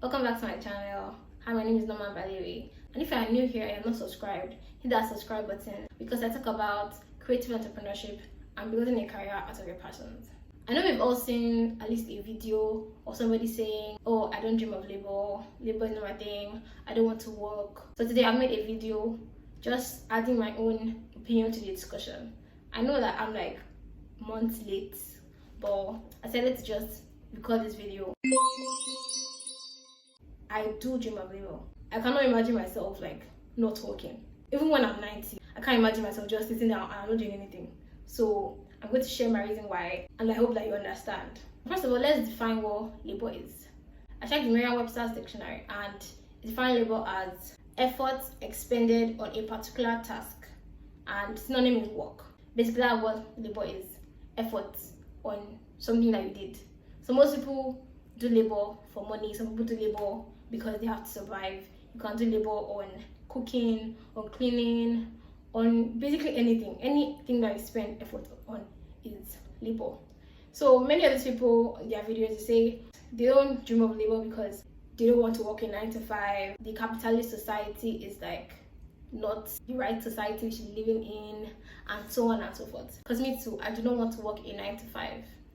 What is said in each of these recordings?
Welcome back to my channel. Hi, my name is Norman, by the way. And if you are new here and you're not subscribed, hit that subscribe button because I talk about creative entrepreneurship and building a career out of your passions. I know we've all seen at least a video or somebody saying, oh, I don't dream of labor is not my thing, I don't want to work. So today I've made a video just adding my own opinion to the discussion. I know that I'm like months late, but I decided to just record this video. I do dream of labor. I cannot imagine myself like not working. Even when I'm 90, I can't imagine myself just sitting down and I'm not doing anything. So I'm going to share my reason why, and I hope that you understand. First of all, let's define what labor is. I checked the Merriam-Webster's dictionary and it defines labor as effort expended on a particular task, and synonym is work. Basically, that's what labor is: effort on something that you did. So most people do labor for money. Some people do labor because they have to survive. You can do labor on cooking, on cleaning, on basically anything that you spend effort on is labor. So many of these people in their videos, they say they don't dream of labor because they don't want to work in 9 to 5. The capitalist society is like not the right society we should be living in, and so on and so forth. Because me too, I do not want to work in 9 to 5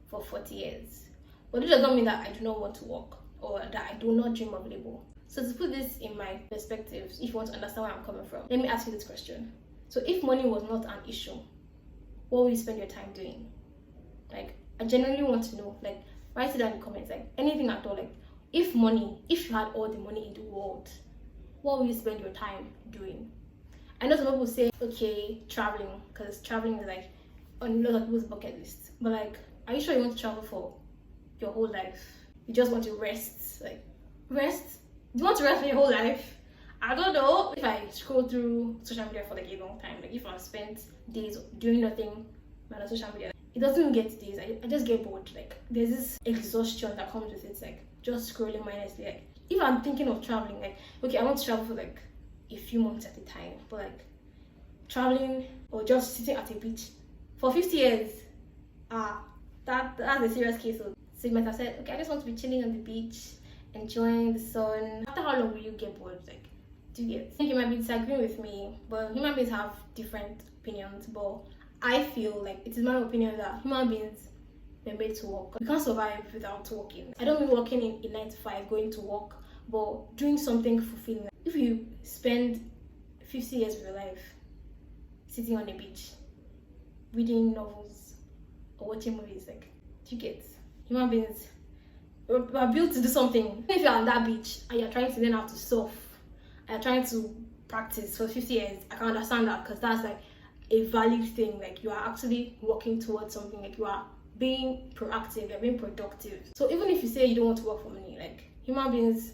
for 40 years. But it does not mean that I do not want to work or that I do not dream of labor. So to put this in my perspective, if you want to understand where I'm coming from, let me ask you this question. So if money was not an issue, what would you spend your time doing? Like, I genuinely want to know. Like, write it down in the comments. Like, anything at all. Like, if you had all the money in the world, what would you spend your time doing? I know some people say, okay, traveling, because traveling is like on a lot of people's bucket list. But like, are you sure you want to travel for your whole life? You just want to rest? Like, rest? You want to rest for your whole life? I don't know. If I scroll through social media for like a long time, like if I spent days doing nothing on social media, it doesn't get days. I just get bored. Like, there's this exhaustion that comes with it. It's like just scrolling mindlessly. Like, if I'm thinking of traveling, like, okay, I want to travel for like a few months at a time, but like traveling or just sitting at a beach for 50 years, that's a serious case. So you might have said, okay, I just want to be chilling on the beach, enjoying the sun. After how long will you get bored? Like, do you get? I think you might be disagreeing with me, but human beings have different opinions. But I feel like it is my opinion that human beings were made to work. You can't survive without working. I don't mean working in 9 to 5, going to work, but doing something fulfilling. If you spend 50 years of your life sitting on the beach, reading novels or watching movies, like, do you get? Human beings are built to do something. If you're on that beach and you're trying to learn how to surf, and you're trying to practice for 50 years, I can understand that, because that's like a valid thing. Like, you are actually working towards something. Like, you are being proactive, you're being productive. So even if you say you don't want to work for money, like, human beings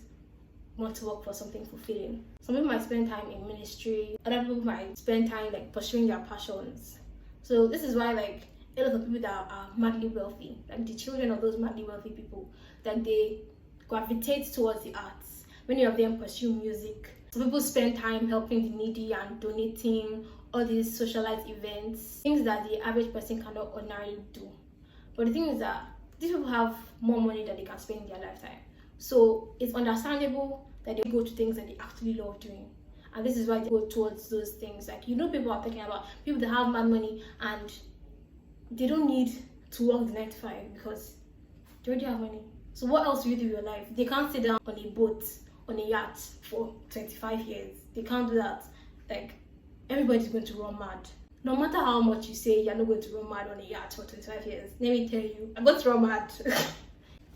want to work for something fulfilling. Some people might spend time in ministry, other people might spend time like pursuing their passions. So this is why like a lot of people that are madly wealthy, like the children of those madly wealthy people, that they gravitate towards the arts. Many of them pursue music. Some people spend time helping the needy and donating, all these socialized events, things that the average person cannot ordinarily do. But the thing is that these people have more money than they can spend in their lifetime. So it's understandable that they go to things that they actually love doing. And this is why they go towards those things. Like, you know, people are talking about people that have mad money and they don't need to work the 9 to 5 because they already have money. So what else do you do with your life? They can't sit down on a boat, on a yacht for 25 years. They can't do that. Like, everybody's going to run mad. No matter how much you say you're not going to run mad on a yacht for 25 years, let me tell you, I'm going to run mad.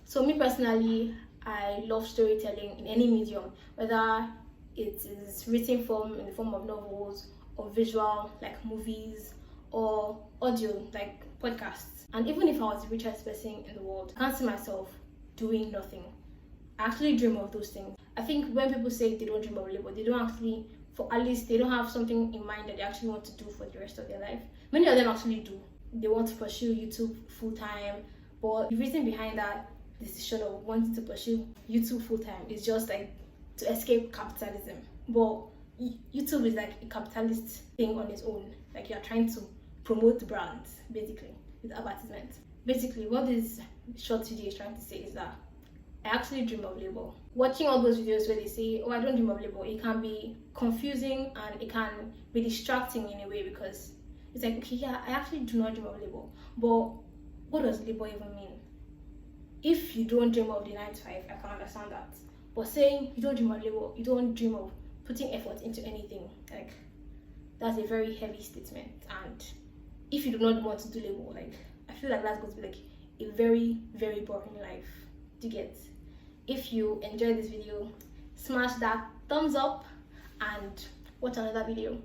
So me personally, I love storytelling in any medium, whether it is written form in the form of novels or visual like movies or audio like podcasts. And even if I was the richest person in the world, I can't see myself doing nothing. I actually dream of those things. I think when people say they don't dream of labor, they don't actually, for at least they don't have something in mind that they actually want to do for the rest of their life. Many of them actually do. They want to pursue YouTube full-time, but the reason behind that decision of wanting to pursue YouTube full-time is just like to escape capitalism. But YouTube is like a capitalist thing on its own. Like, you're trying to promote brands basically with advertisements. Basically what this short video is trying to say is that I actually dream of labor. Watching all those videos where they say, oh, I don't dream of labor, it can be confusing and it can be distracting in a way, because it's like, okay, yeah, I actually do not dream of labor, but what does labor even mean? If you don't dream of the 9 to 5, I can understand that. But saying you don't dream of labor, you don't dream of putting effort into anything, like, that's a very heavy statement. And if you do not want to do labor, like, I feel like that's going to be like a very, very boring life to get. If you enjoyed this video, smash that thumbs up and watch another video.